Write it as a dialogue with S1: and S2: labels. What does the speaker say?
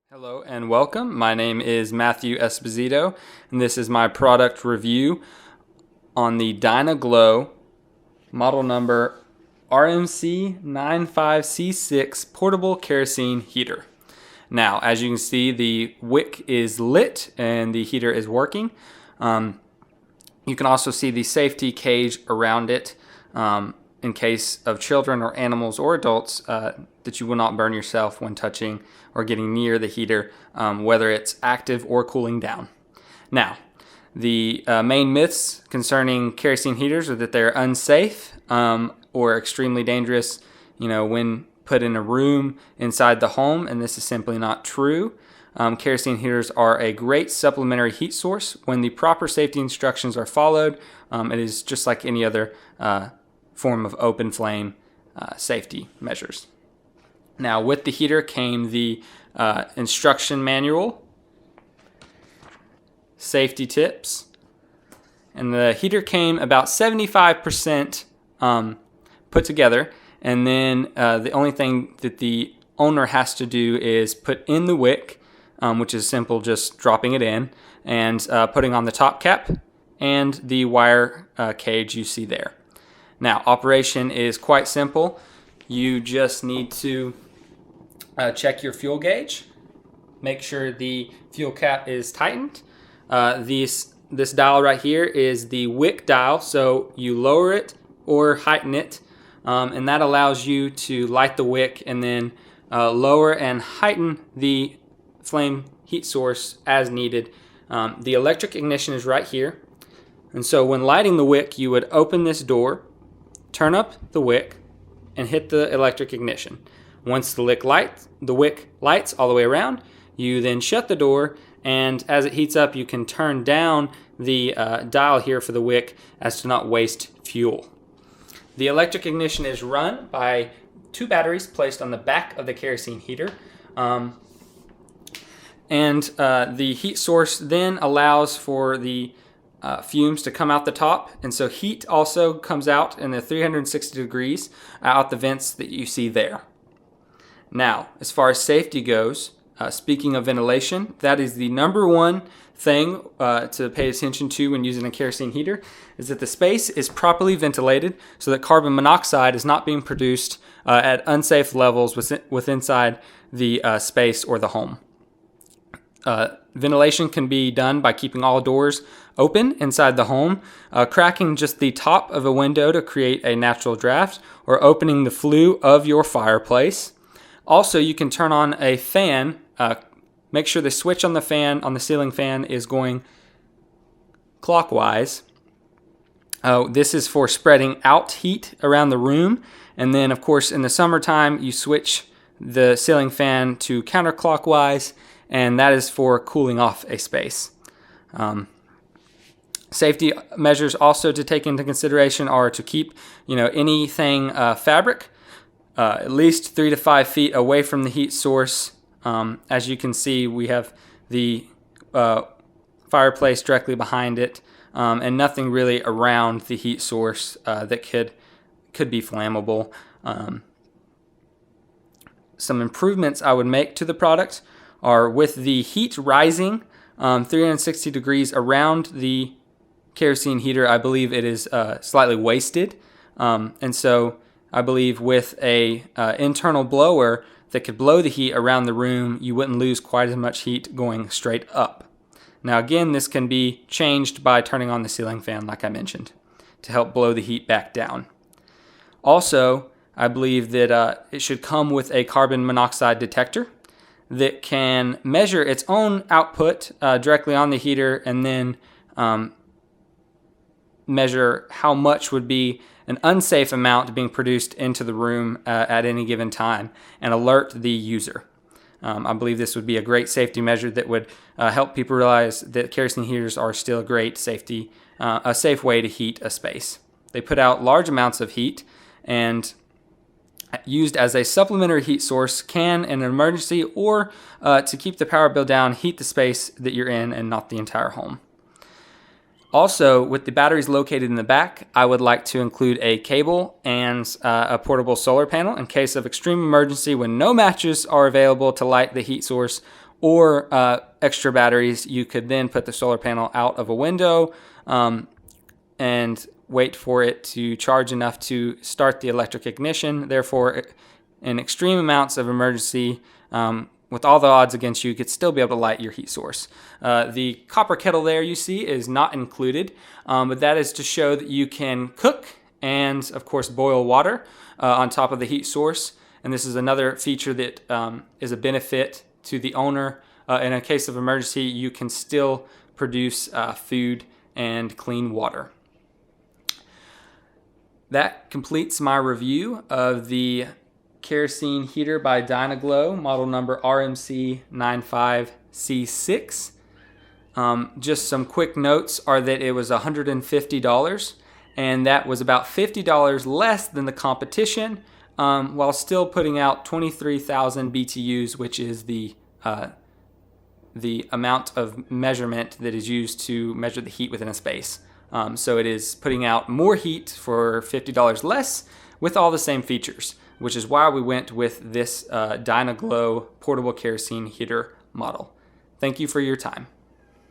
S1: Hello and welcome. My name is Matthew Esposito, and this is my product review on the DynaGlow model number RMC95C6 portable kerosene heater. Now, as you can see, the wick is lit and the heater is working. You can also see the safety cage around it in case of children or animals or adults that you will not burn yourself when touching or getting near the heater, whether it's active or cooling down. Now, the main myths concerning kerosene heaters are that they're unsafe or extremely dangerous, when put in a room inside the home, and this is simply not true. Kerosene heaters are a great supplementary heat source when the proper safety instructions are followed. It is just like any other form of open flame safety measures. Now, with the heater came the instruction manual, safety tips, and the heater came about 75% put together, and then the only thing that the owner has to do is put in the wick, which is simple, just dropping it in, and putting on the top cap and the wire cage you see there. Now, operation is quite simple. You just need to check your fuel gauge, make sure the fuel cap is tightened. This dial right here is the wick dial, so you lower it or heighten it, and that allows you to light the wick and then lower and heighten the flame heat source as needed. The electric ignition is right here, and so when lighting the wick, you would open this door, turn up the wick, and hit the electric ignition. Once the wick lights all the way around, you then shut the door, and as it heats up, you can turn down the dial here for the wick as to not waste fuel. The electric ignition is run by two batteries placed on the back of the kerosene heater. The heat source then allows for the fumes to come out the top, and so heat also comes out in the 360 degrees out the vents that you see there. Now, as far as safety goes, speaking of ventilation, that is the number one thing to pay attention to when using a kerosene heater, is that the space is properly ventilated so that carbon monoxide is not being produced at unsafe levels inside the space or the home. Ventilation can be done by keeping all doors open inside the home, cracking just the top of a window to create a natural draft, or opening the flue of your fireplace. Also, you can turn on a fan. Make sure the switch on the ceiling fan is going clockwise. This is for spreading out heat around the room. And then, of course, in the summertime, you switch the ceiling fan to counterclockwise, and that is for cooling off a space. Safety measures also to take into consideration are to keep, anything fabric at least 3 to 5 feet away from the heat source. As you can see, we have the fireplace directly behind it, and nothing really around the heat source that could be flammable. Some improvements I would make to the product are with the heat rising 360 degrees around the kerosene heater. I believe it is slightly wasted, and so I believe with a internal blower that could blow the heat around the room, you wouldn't lose quite as much heat going straight up. Now again, this can be changed by turning on the ceiling fan like I mentioned to help blow the heat back down. Also, I believe that it should come with a carbon monoxide detector that can measure its own output directly on the heater, and then measure how much would be an unsafe amount being produced into the room at any given time, and alert the user. I believe this would be a great safety measure that would help people realize that kerosene heaters are still a great a safe way to heat a space. They put out large amounts of heat, and used as a supplementary heat source can, in an emergency or to keep the power bill down, heat the space that you're in and not the entire home. Also, with the batteries located in the back, I would like to include a cable and a portable solar panel in case of extreme emergency when no matches are available to light the heat source, or extra batteries, you could then put the solar panel out of a window and wait for it to charge enough to start the electric ignition. Therefore, in extreme amounts of emergency, with all the odds against you, you could still be able to light your heat source. The copper kettle there you see is not included, but that is to show that you can cook and, of course, boil water on top of the heat source. And this is another feature that is a benefit to the owner. In a case of emergency, you can still produce food and clean water. That completes my review of the kerosene heater by Dynaglow, model number RMC95C6. Just some quick notes are that it was $150, and that was about $50 less than the competition, while still putting out 23,000 BTUs, which is the amount of measurement that is used to measure the heat within a space. So it is putting out more heat for $50 less with all the same features, which is why we went with this Dynaglow portable kerosene heater model. Thank you for your time.